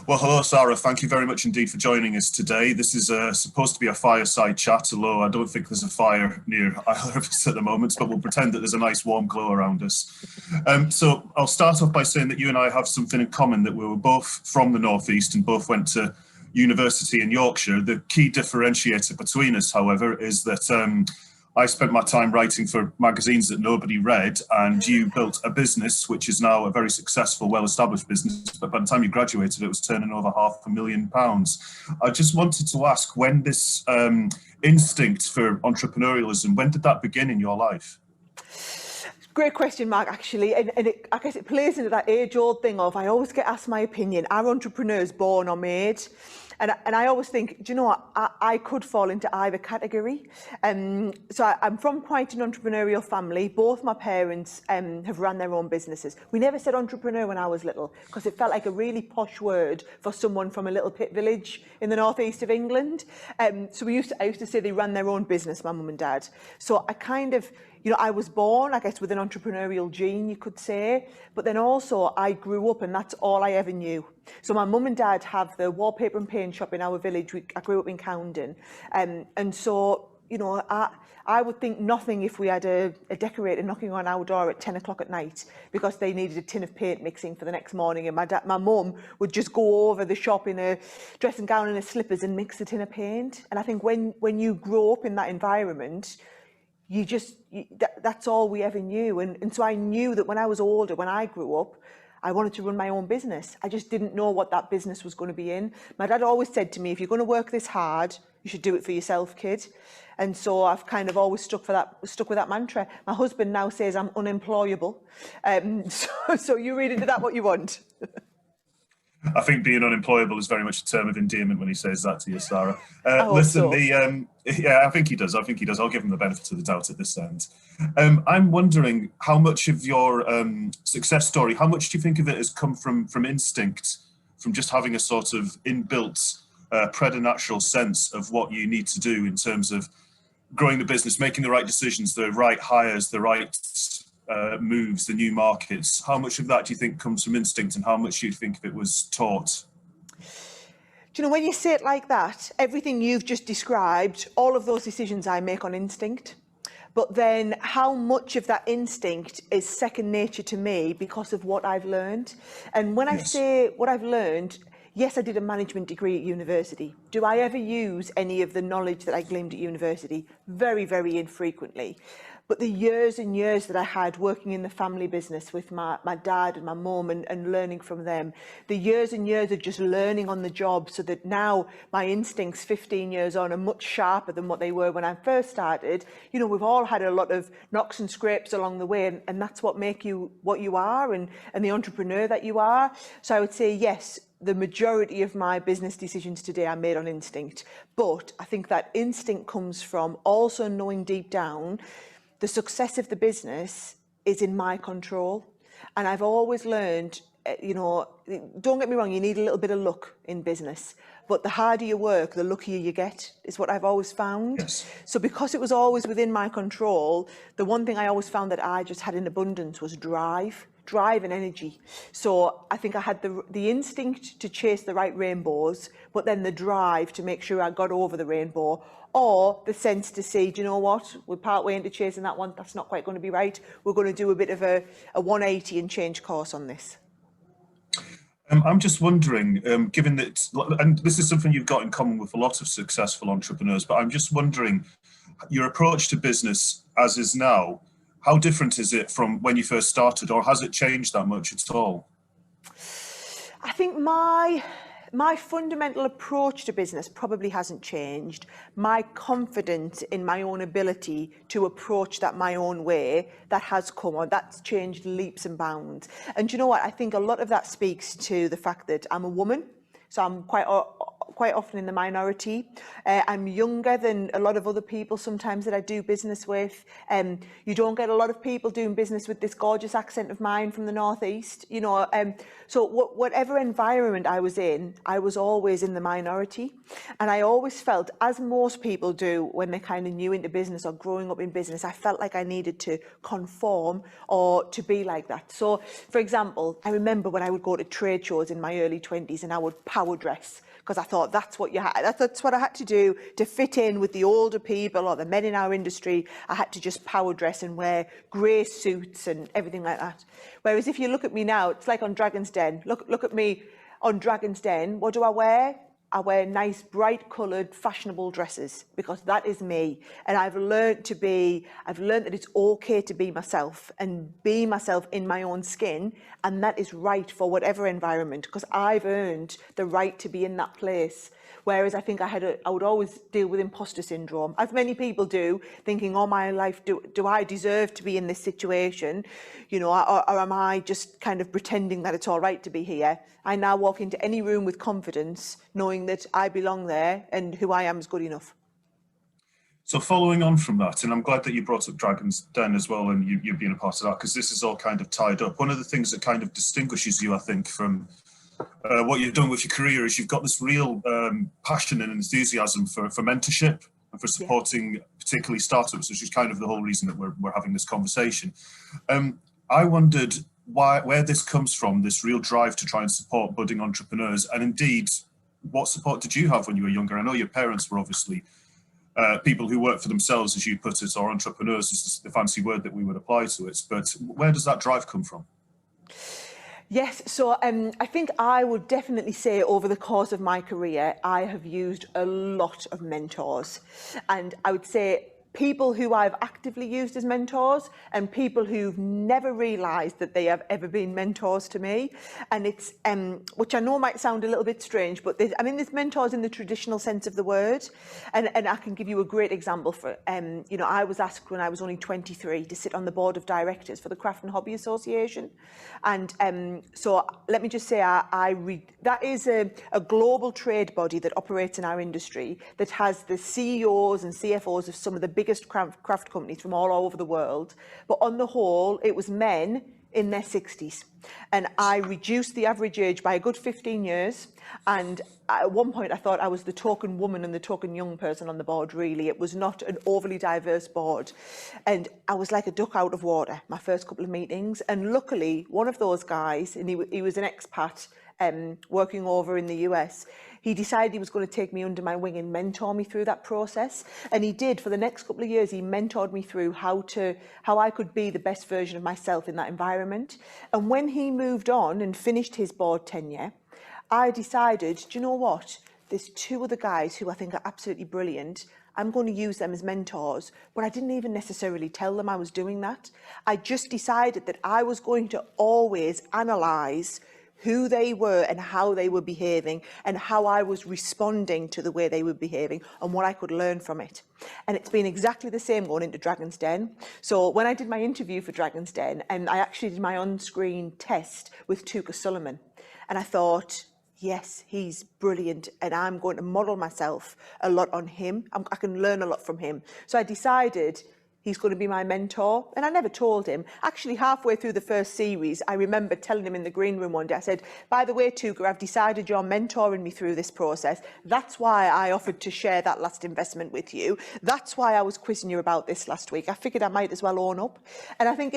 Well, hello, Sara. Thank you very much indeed for joining us today. This is supposed to be a fireside chat, although I don't think there's a fire near either of us at the moment, but we'll pretend that there's a nice warm glow around us. So I'll start off by saying that you and I have something in common, that we were both from the Northeast and both went to university in Yorkshire. The key differentiator between us, however, is that I spent my time writing for magazines that nobody read, and you built a business which is now a very successful, well-established business. But by the time you graduated, it was turning over £500,000. I just wanted to ask, when this instinct for entrepreneurialism, when did that begin in your life? Great question, Mark, actually. And I guess it plays into that age-old thing of, I always get asked my opinion. Are entrepreneurs born or made? And I always think, do you know what, I could fall into either category. So I'm from quite an entrepreneurial family. Both my parents have run their own businesses. We never said entrepreneur when I was little, because it felt like a really posh word for someone from a little pit village in the northeast of England. So I used to say they ran their own business, my mum and dad. So I kind of, I was born, I guess, with an entrepreneurial gene, you could say, but then also I grew up and that's all I ever knew. So my mum and dad have the wallpaper and paint shop in our village. I grew up in Coundon. And so, I would think nothing if we had a decorator knocking on our door at 10 o'clock at night because they needed a tin of paint mixing for the next morning. And my mum would just go over the shop in a dressing gown and a slippers and mix a tin of paint. And I think when you grow up in that environment, that's all we ever knew. And so I knew that when I was older, when I grew up, I wanted to run my own business. I just didn't know what that business was going to be in. My dad always said to me, if you're going to work this hard, you should do it for yourself, kid. And so I've kind of always stuck with that mantra. My husband now says I'm unemployable. So you read into that what you want. I think being unemployable is very much a term of endearment when he says that to you, Sara. Listen, I think he does. I'll give him the benefit of the doubt at this end. I'm wondering how much of your success story, how much do you think of it has come from instinct, from just having a sort of inbuilt preternatural sense of what you need to do in terms of growing the business, making the right decisions, the right hires, the right moves, the new markets? How much of that do you think comes from instinct, and how much do you think of it was taught? Do you know, when you say it like that, everything you've just described, all of those decisions I make on instinct. But then how much of that instinct is second nature to me because of what I've learned? And when I say what I've learned, yes, I did a management degree at university. Do I ever use any of the knowledge that I gleaned at university? Very, very infrequently. But the years and years that I had working in the family business with my dad and my mum and learning from them, the years and years of just learning on the job, so that now my instincts 15 years on are much sharper than what they were when I first started. We've all had a lot of knocks and scrapes along the way, and that's what make you what you are and the entrepreneur that you are. So I would say, yes, the majority of my business decisions today are made on instinct. But I think that instinct comes from also knowing deep down the success of the business is in my control. And I've always learned, don't get me wrong, you need a little bit of luck in business. But the harder you work, the luckier you get, is what I've always found. Yes. So because it was always within my control, the one thing I always found that I just had in abundance was drive and energy. So I think I had the instinct to chase the right rainbows, but then the drive to make sure I got over the rainbow, or the sense to say, do you know what, we're part way into chasing that one, that's not quite going to be right. We're going to do a bit of a 180 and change course on this. I'm just wondering, given that, and this is something you've got in common with a lot of successful entrepreneurs, but I'm just wondering, your approach to business as is now, how different is it from when you first started, or has it changed that much at all? I think my fundamental approach to business probably hasn't changed. My confidence in my own ability to approach that my own way, that has come on. That's changed leaps and bounds. And do you know what? I think a lot of that speaks to the fact that I'm a woman. So I'm quite quite often in the minority. I'm younger than a lot of other people sometimes that I do business with. You don't get a lot of people doing business with this gorgeous accent of mine from the northeast, you know. So whatever environment I was in, I was always in the minority. And I always felt, as most people do when they're kind of new into business or growing up in business, I felt like I needed to conform or to be like that. So, for example, I remember when I would go to trade shows in my early 20s and I would power dress because I thought that's what that's what I had to do to fit in with the older people or the men in our industry. I had to just power dress and wear grey suits and everything like that. Whereas if you look at me now, it's like on Dragon's Den. Look at me on Dragon's Den. What do I wear? I wear nice, bright coloured, fashionable dresses because that is me. And I've learned that it's okay to be myself and be myself in my own skin. And that is right for whatever environment because I've earned the right to be in that place. Whereas I think I would always deal with imposter syndrome, as many people do, thinking, all my life, do I deserve to be in this situation? You know, or am I just kind of pretending that it's all right to be here? I now walk into any room with confidence, knowing that I belong there and who I am is good enough. So following on from that, and I'm glad that you brought up Dragon's Den as well, and you've been a part of that, because this is all kind of tied up. One of the things that kind of distinguishes you, I think, from what you've done with your career is you've got this real passion and enthusiasm for mentorship and for supporting particularly startups, which is kind of the whole reason that we're having this conversation. I wondered where this comes from, this real drive to try and support budding entrepreneurs, and indeed, what support did you have when you were younger? I know your parents were obviously people who work for themselves, as you put it, or entrepreneurs is the fancy word that we would apply to it, but where does that drive come from? Yes, so I think I would definitely say over the course of my career, I have used a lot of mentors. And I would say people who I've actively used as mentors and people who've never realised that they have ever been mentors to me. And it's, which I know might sound a little bit strange, but there's mentors in the traditional sense of the word. And I can give you a great example for, you know, I was asked when I was only 23 to sit on the board of directors for the Craft and Hobby Association. And so let me just say, that is a global trade body that operates in our industry that has the CEOs and CFOs of some of the biggest craft companies from all over the world. But on the whole, it was men in their 60s. And I reduced the average age by a good 15 years. And at one point, I thought I was the token woman and the token young person on the board, really. It was not an overly diverse board. And I was like a duck out of water, my first couple of meetings. And luckily, one of those guys, and he was an expat working over in the US, he decided he was going to take me under my wing and mentor me through that process. And he did. For the next couple of years, he mentored me through how I could be the best version of myself in that environment. And when he moved on and finished his board tenure, I decided, do you know what? There's two other guys who I think are absolutely brilliant. I'm going to use them as mentors, but I didn't even necessarily tell them I was doing that. I just decided that I was going to always analyse who they were and how they were behaving and how I was responding to the way they were behaving and what I could learn from it. And it's been exactly the same going into Dragon's Den. So when I did my interview for Dragon's Den, I actually did my on-screen test with Tuka Sullivan. And I thought, yes, he's brilliant and I'm going to model myself a lot on him. I can learn a lot from him. So I decided he's going to be my mentor. And I never told him. Actually, halfway through the first series, I remember telling him in the green room one day, I said, by the way, Tuka, I've decided you're mentoring me through this process. That's why I offered to share that last investment with you. That's why I was quizzing you about this last week. I figured I might as well own up. And I think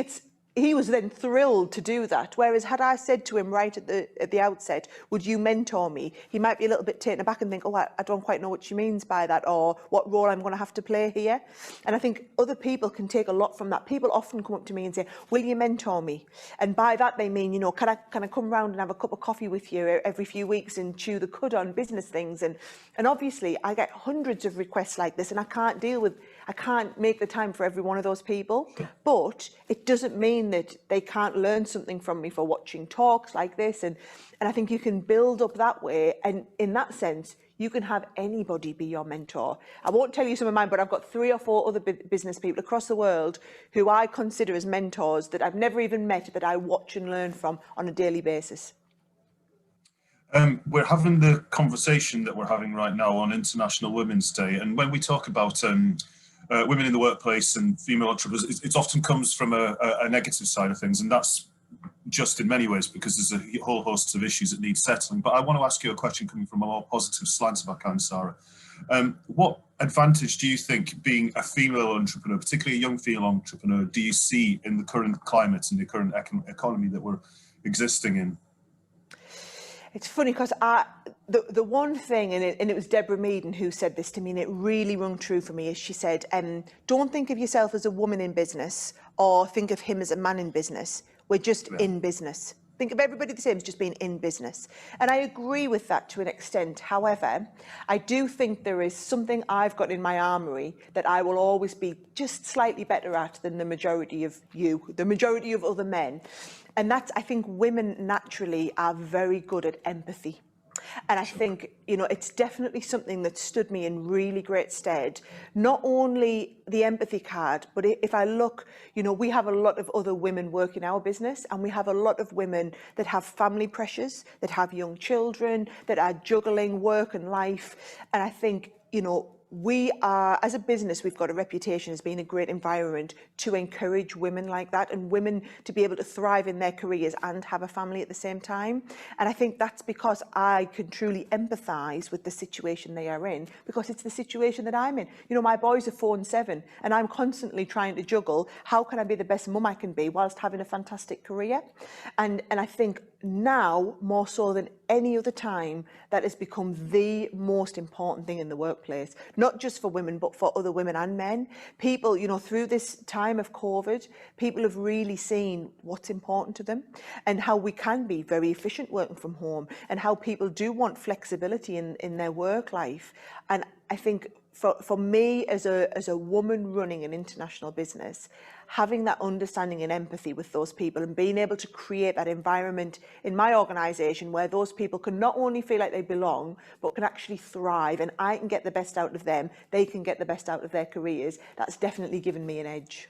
he was then thrilled to do that. Whereas had I said to him right at the outset, would you mentor me? He might be a little bit taken aback and think, oh, I don't quite know what she means by that or what role I'm going to have to play here. And I think other people can take a lot from that. People often come up to me and say, will you mentor me? And by that they mean, you know, can I come round and have a cup of coffee with you every few weeks and chew the cud on business things? And obviously I get hundreds of requests like this and I can't make the time for every one of those people. But it doesn't mean that they can't learn something from me for watching talks like this. And I think you can build up that way. And in that sense, you can have anybody be your mentor. I won't tell you some of mine, but I've got 3 or 4 other business people across the world who I consider as mentors that I've never even met, that I watch and learn from on a daily basis. We're having the conversation that we're having right now on International Women's Day, and when we talk about women in the workplace and female entrepreneurs, it often comes from a negative side of things, and that's just in many ways because there's a whole host of issues that need settling. But I want to ask you a question coming from a more positive slant, if I can, Sarah. What advantage do you think being a female entrepreneur, particularly a young female entrepreneur, do you see in the current climate and the current economy that we're existing in? It's funny because the one thing, and it was Deborah Meaden who said this to me, and it really rung true for me, is she said, don't think of yourself as a woman in business or think of him as a man in business. We're just in business. Think of everybody the same as just being in business. And I agree with that to an extent. However, I do think there is something I've got in my armoury that I will always be just slightly better at than the majority of the majority of other men. And that's, I think women naturally are very good at empathy. And I think, you know, it's definitely something that stood me in really great stead. Not only the empathy card, but if I look, you know, we have a lot of other women work in our business, and we have a lot of women that have family pressures, that have young children, that are juggling work and life. And I think, you know, we are, as a business, we've got a reputation as being a great environment to encourage women like that, and women to be able to thrive in their careers and have a family at the same time. And I think that's because I can truly empathise with the situation they are in, because it's the situation that I'm in. You know, my boys are 4 and 7, and I'm constantly trying to juggle, how can I be the best mum I can be whilst having a fantastic career? And I think now, more so than any other time, that has become the most important thing in the workplace, not just for women, but for other women and men. People, you know, through this time of COVID, people have really seen what's important to them and how we can be very efficient working from home, and how people do want flexibility in their work life. And I think for me, as a woman running an international business, having that understanding and empathy with those people and being able to create that environment in my organisation where those people can not only feel like they belong, but can actually thrive, and I can get the best out of them, they can get the best out of their careers, that's definitely given me an edge.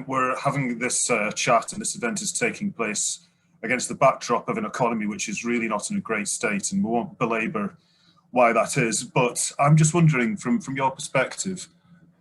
We're having this chat, and this event is taking place against the backdrop of an economy which is really not in a great state, and we won't belabour why that is. But I'm just wondering, from your perspective,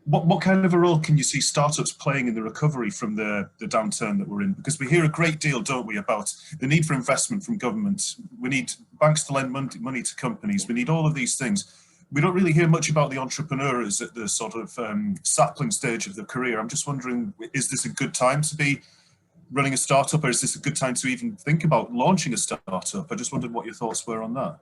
what kind of a role can you see startups playing in the recovery from the downturn that we're in? Because we hear a great deal, don't we, about the need for investment from government. We need banks to lend money to companies. We need all of these things. We don't really hear much about the entrepreneurs at the sort of sapling stage of their career. I'm just wondering, is this a good time to be running a startup, or is this a good time to even think about launching a startup? I just wondered what your thoughts were on that.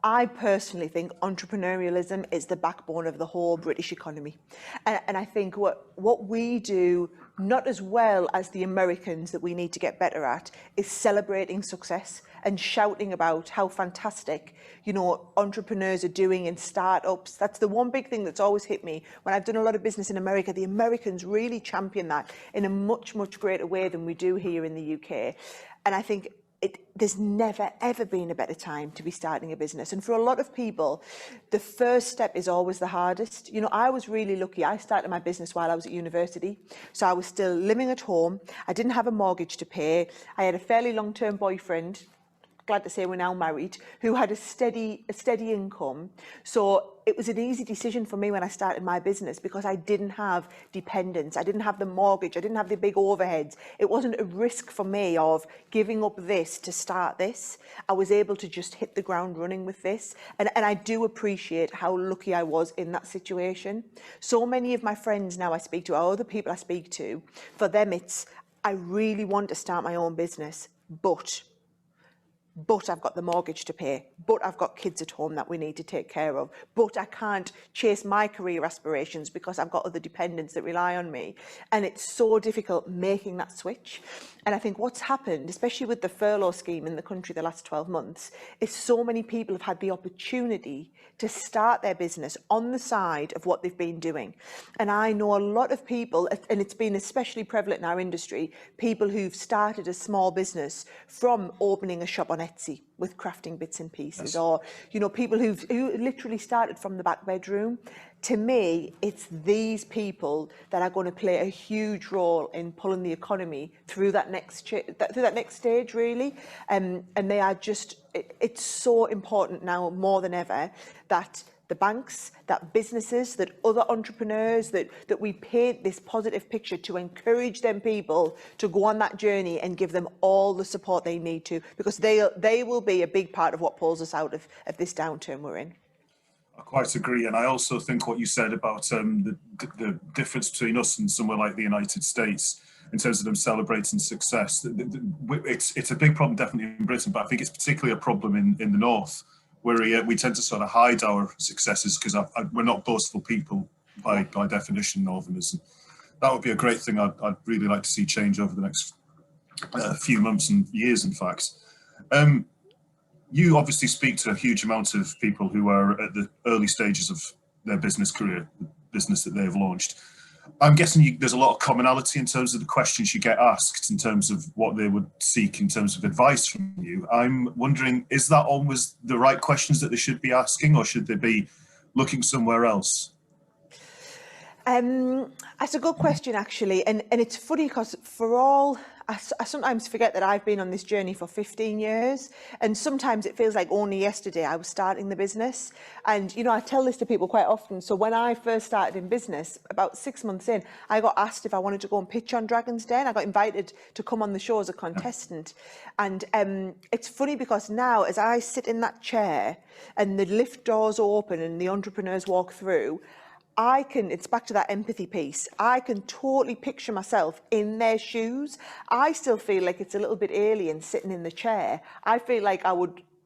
I personally think entrepreneurialism is the backbone of the whole British economy. And I think what we do, not as well as the Americans that we need to get better at, is celebrating success and shouting about how fantastic, you know, entrepreneurs are doing in startups. That's the one big thing that's always hit me when I've done a lot of business in America. The Americans really champion that in a much, much greater way than we do here in the UK. And I think there's never, ever been a better time to be starting a business. And for a lot of people, the first step is always the hardest. You know, I was really lucky. I started my business while I was at university. So I was still living at home. I didn't have a mortgage to pay. I had a fairly long-term boyfriend, glad to say we're now married, who had a steady income. So it was an easy decision for me when I started my business, because I didn't have dependents, I didn't have the mortgage, I didn't have the big overheads. It wasn't a risk for me of giving up this to start this. I was able to just hit the ground running with this. And I do appreciate how lucky I was in that situation. So many of my friends now I speak to, or other people I speak to, for them it's, I really want to start my own business, but I've got the mortgage to pay, but I've got kids at home that we need to take care of, but I can't chase my career aspirations because I've got other dependents that rely on me. And it's so difficult making that switch. And I think what's happened, especially with the furlough scheme in the country the last 12 months, is so many people have had the opportunity to start their business on the side of what they've been doing. And I know a lot of people, and it's been especially prevalent in our industry, people who've started a small business from opening a shop on a Etsy with crafting bits and pieces, Yes. or, you know, people who literally started from the back bedroom. To me, it's these people that are going to play a huge role in pulling the economy through that next stage, really. And they are just, it's so important now more than ever that the banks, that businesses, that other entrepreneurs, that we paint this positive picture to encourage them people to go on that journey and give them all the support they need to, because they will be a big part of what pulls us out of this downturn we're in. I quite agree, and I also think what you said about the difference between us and somewhere like the United States in terms of them celebrating success. It's a big problem definitely in Britain, but I think it's particularly a problem in the north, where we tend to sort of hide our successes because we're not boastful people by definition, Northerners. And that would be a great thing. I'd really like to see change over the next few months and years, in fact. You obviously speak to a huge amount of people who are at the early stages of their business career, the business that they've launched. I'm guessing there's a lot of commonality in terms of the questions you get asked, in terms of what they would seek in terms of advice from you. I'm wondering, is that always the right questions that they should be asking, or should they be looking somewhere else? That's a good question, actually, and it's funny because I sometimes forget that I've been on this journey for 15 years, and sometimes it feels like only yesterday I was starting the business. And, you know, I tell this to people quite often. So when I first started in business, about 6 months in, I got asked if I wanted to go and pitch on Dragon's Den. I got invited to come on the show as a contestant. And it's funny because now, as I sit in that chair and the lift doors open and the entrepreneurs walk through, it's back to that empathy piece. I can totally picture myself in their shoes. I still feel like it's a little bit alien sitting in the chair. I feel like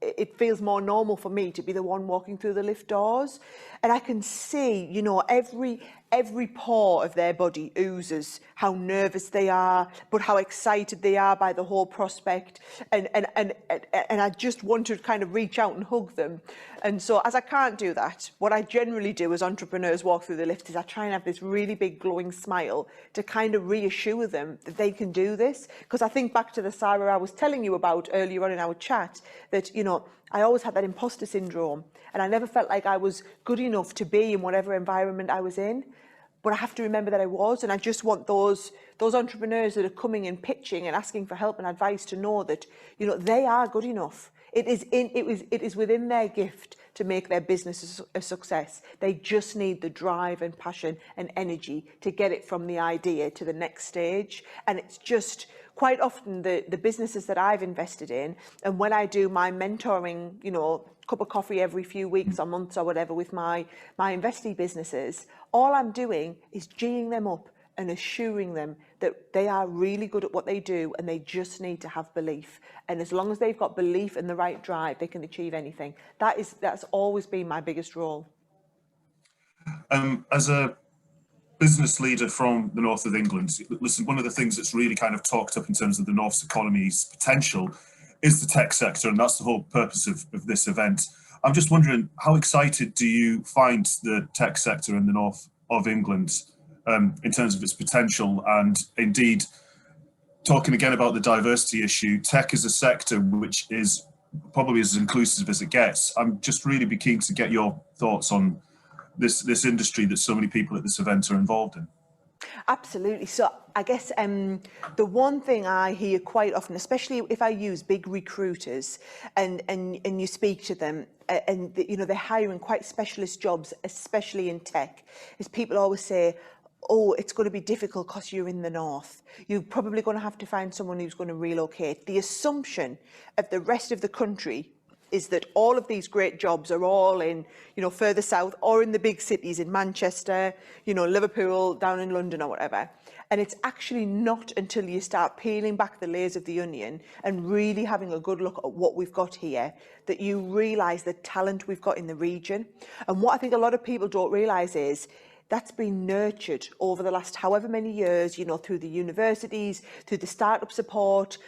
it feels more normal for me to be the one walking through the lift doors. And I can see, you know, every pore of their body oozes how nervous they are, but how excited they are by the whole prospect. And I just want to kind of reach out and hug them. And so, as I can't do that, what I generally do as entrepreneurs walk through the lift is I try and have this really big glowing smile to kind of reassure them that they can do this. Because I think back to the Sara I was telling you about earlier on in our chat, that, you know, I always had that imposter syndrome, and I never felt like I was good enough to be in whatever environment I was in. But I have to remember that I was, and I just want those entrepreneurs that are coming and pitching and asking for help and advice to know that, you know, they are good enough. It is within their gift to make their business a success. They just need the drive and passion and energy to get it from the idea to the next stage. And it's just quite often the businesses that I've invested in, and when I do my mentoring, you know, cup of coffee every few weeks or months or whatever with my investee businesses, all I'm doing is geeing them up and assuring them that they are really good at what they do, and they just need to have belief. And as long as they've got belief and the right drive, they can achieve anything. That's always been my biggest role. As a business leader from the north of England, listen, one of the things that's really kind of talked up in terms of the north's economy's potential is the tech sector, and that's the whole purpose of this event. I'm just wondering, how excited do you find the tech sector in the north of England in terms of its potential? And indeed, talking again about the diversity issue, tech is a sector which is probably as inclusive as it gets. I'm just really be keen to get your thoughts on this industry that so many people at this event are involved in. Absolutely. So I guess the one thing I hear quite often, especially if I use big recruiters and you speak to them, and you know, they're hiring quite specialist jobs, especially in tech, is people always say, oh, it's going to be difficult because you're in the north. You're probably going to have to find someone who's going to relocate. The assumption of the rest of the country is that all of these great jobs are all in, you know, further south or in the big cities, in Manchester, you know, Liverpool, down in London or whatever. And it's actually not until you start peeling back the layers of the onion and really having a good look at what we've got here that you realise the talent we've got in the region. And what I think a lot of people don't realise is that's been nurtured over the last however many years, you know, through the universities, through the startup support.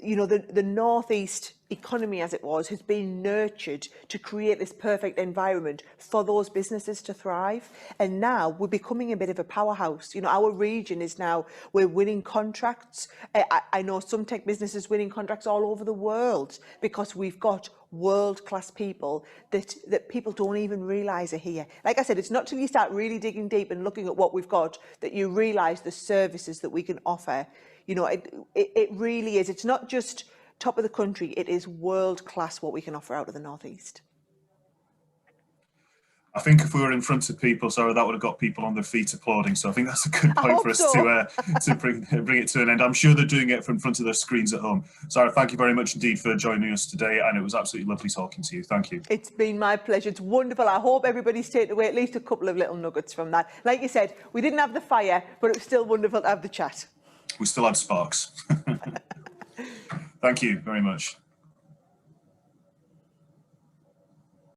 You know, the Northeast economy, as it was, has been nurtured to create this perfect environment for those businesses to thrive. And now we're becoming a bit of a powerhouse. You know, our region is now, we're winning contracts. I know some tech businesses winning contracts all over the world because we've got world-class people that people don't even realise are here. Like I said, it's not till you start really digging deep and looking at what we've got that you realise the services that we can offer. You know, it really is. It's not just top of the country, it is world-class what we can offer out of the North East. I think if we were in front of people, Sarah, that would have got people on their feet applauding. So I think that's a good point for us to bring it to an end. I'm sure they're doing it from in front of their screens at home. Sarah, thank you very much indeed for joining us today, and it was absolutely lovely talking to you. Thank you. It's been my pleasure. It's wonderful. I hope everybody's taken away at least a couple of little nuggets from that. Like you said, we didn't have the fire, but it was still wonderful to have the chat. We still had sparks. Thank you very much.